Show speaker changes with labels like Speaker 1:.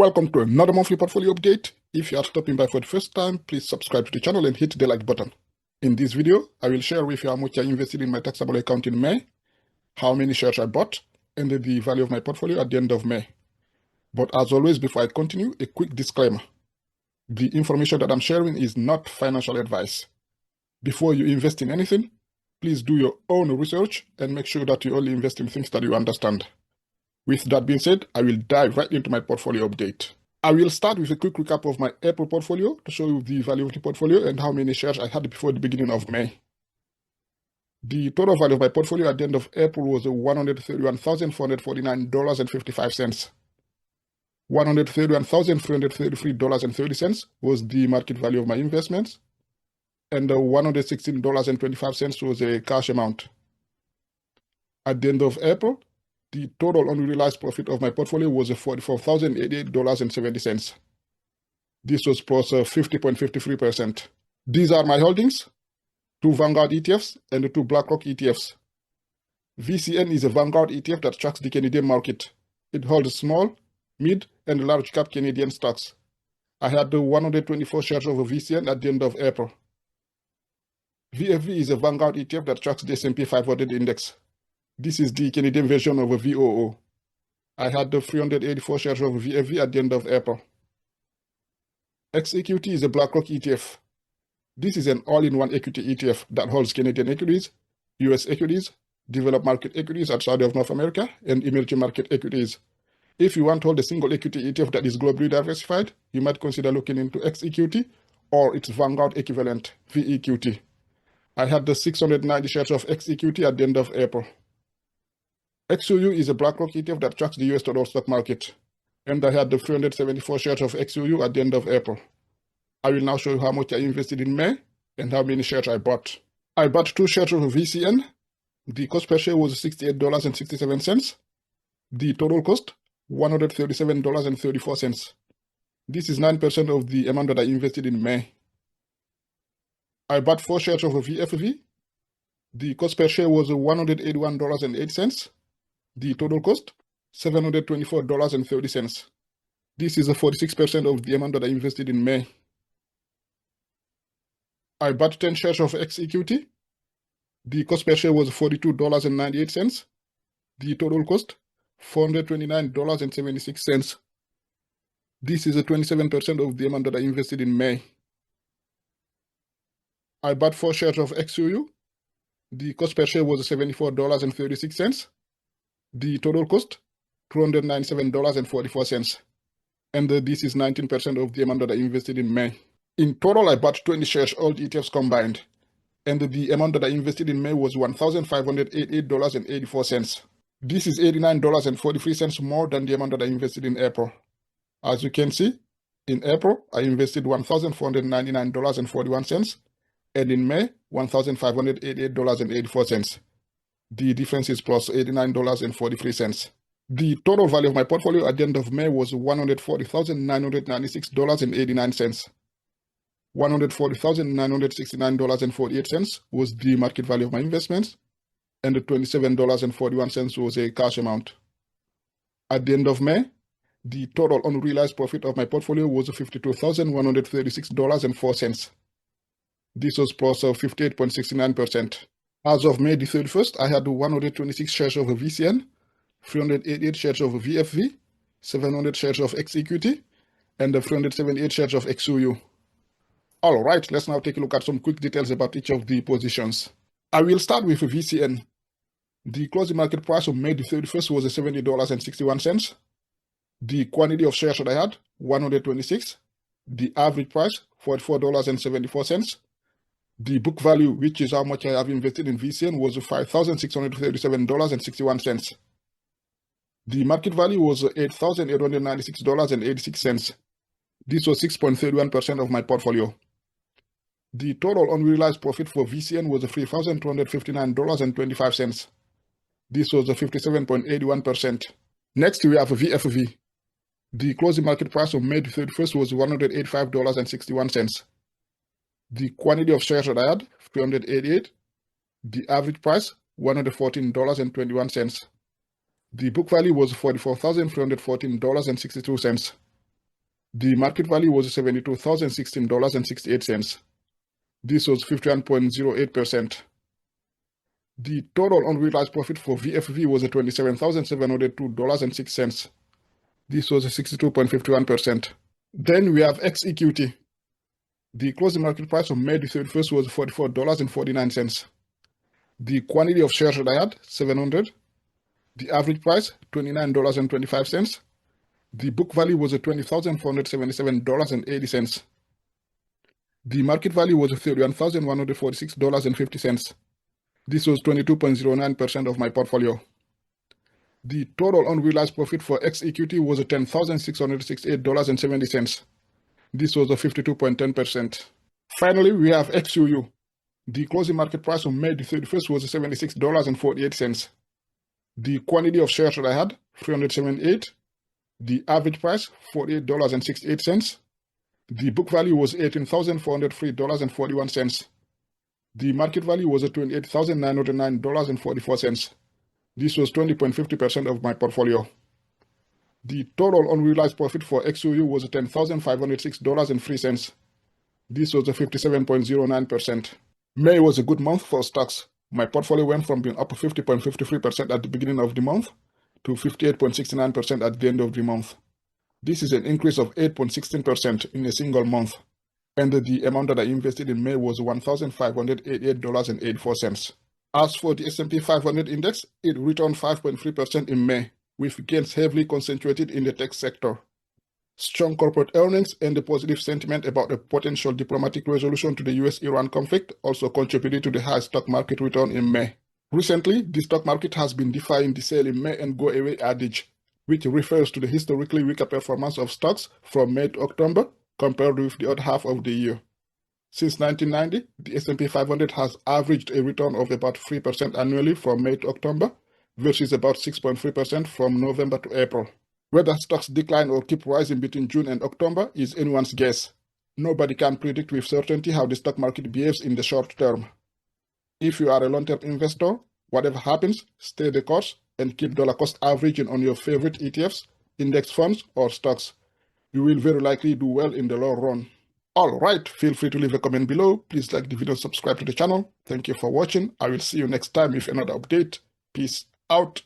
Speaker 1: Welcome to another monthly portfolio update. If you are stopping by for the first time, please subscribe to the channel and hit the like button. In this video, I will share with you how much I invested in my taxable account in May, how many shares I bought, and the value of my portfolio at the end of May. But as always, before I continue, a quick disclaimer. The information that I'm sharing is not financial advice. Before you invest in anything, please do your own research and make sure that you only invest in things that you understand. With that being said, I will dive right into my portfolio update. I will start with a quick recap of my April portfolio to show you the value of the portfolio and how many shares I had before the beginning of May. The total value of my portfolio at the end of April was $131,449.55. $131,333.30 was the market value of my investments, and $116.25 was a cash amount. At the end of April, the total unrealized profit of my portfolio was $44,088.70. This was plus 50.53%. These are my holdings: 2 Vanguard ETFs and 2 BlackRock ETFs. VCN is a Vanguard ETF that tracks the Canadian market. It holds small, mid, and large cap Canadian stocks. I had 124 shares of VCN at the end of April. VFV is a Vanguard ETF that tracks the S&P 500 index. This is the Canadian version of a VOO. I had 384 shares of VFV at the end of April. XEQT is a BlackRock ETF. This is an all-in-one equity ETF that holds Canadian equities, US equities, developed market equities outside of North America, and emerging market equities. If you want to hold a single equity ETF that is globally diversified, you might consider looking into XEQT or its Vanguard equivalent, VEQT. I had 690 shares of XEQT at the end of April. XUU is a BlackRock ETF that tracks the US total stock market, and I had 374 shares of XUU at the end of April. I will now show you how much I invested in May and how many shares I bought. I bought 2 shares of VCN. The cost per share was $68.67. The total cost, $137.34. This is 9% of the amount that I invested in May. I bought 4 shares of VFV. The cost per share was $181.08. The total cost, $724.30. This is 46% of the amount that I invested in May. I bought 10 shares of XEQT. The cost per share was $42.98. The total cost, $429.76. This is 27% of the amount that I invested in May. I bought 4 shares of XUU. The cost per share was $74.36. The total cost, $297.44. And this is 19% of the amount that I invested in May. In total, I bought 20 shares, all ETFs combined. And the amount that I invested in May was $1,588.84. This is $89.43 more than the amount that I invested in April. As you can see, in April, I invested $1,499.41, and in May, $1,588.84. The difference is plus $89.43. The total value of my portfolio at the end of May was $140,996.89. $140,969.48 was the market value of my investments, and $27.41 was a cash amount. At the end of May, the total unrealized profit of my portfolio was $52,136.04. This was plus 58.69%. As of May the 31st, I had 126 shares of VCN, 388 shares of VFV, 700 shares of XEQT, and 378 shares of XUU. Alright, let's now take a look at some quick details about each of the positions. I will start with VCN. The closing market price on May the 31st was $70.61. The quantity of shares that I had, 126. The average price, $44.74. The book value, which is how much I have invested in VCN, was $5,637.61. The market value was $8,896.86. This was 6.31% of my portfolio. The total unrealized profit for VCN was $3,259.25. This was 57.81%. Next, we have VFV. The closing market price on May 31st was $185.61. The quantity of shares that I had, 388. The average price, $114.21. The book value was $44,314.62. The market value was $72,016.68. This was 51.08%. The total unrealized profit for VFV was $27,702.06. This was 62.51%. Then we have XEQT. The closing market price on May the 31st was $44.49. The quantity of shares that I had, 700. The average price, $29.25. The book value was $20,477.80. The market value was $31,146.50. This was 22.09% of my portfolio. The total unrealized profit for XEQT was $10,668.70. This was 52.10%. Finally, we have XUU. The closing market price on May the 31st was $76.48. The quantity of shares that I had, 378. The average price, $48.68. The book value was $18,403.41. The market value was $28,909.44. This was 20.50% of my portfolio. The total unrealized profit for XUU was $10,506.03. This was 57.09%. May was a good month for stocks. My portfolio went from being up 50.53% at the beginning of the month to 58.69% at the end of the month. This is an increase of 8.16% in a single month, and the amount that I invested in May was $1,588.84. As for the S&P 500 index, it returned 5.3% in May, with gains heavily concentrated in the tech sector. Strong corporate earnings and the positive sentiment about a potential diplomatic resolution to the US-Iran conflict also contributed to the high stock market return in May. Recently, the stock market has been defying the sell in May and go away adage, which refers to the historically weaker performance of stocks from May to October compared with the other half of the year. Since 1990, the S&P 500 has averaged a return of about 3% annually from May to October, versus about 6.3% from November to April. Whether stocks decline or keep rising between June and October is anyone's guess. Nobody can predict with certainty how the stock market behaves in the short term. If you are a long-term investor, whatever happens, stay the course and keep dollar cost averaging on your favorite ETFs, index funds, or stocks. You will very likely do well in the long run. Alright, feel free to leave a comment below. Please like the video, subscribe to the channel. Thank you for watching. I will see you next time with another update. Peace out.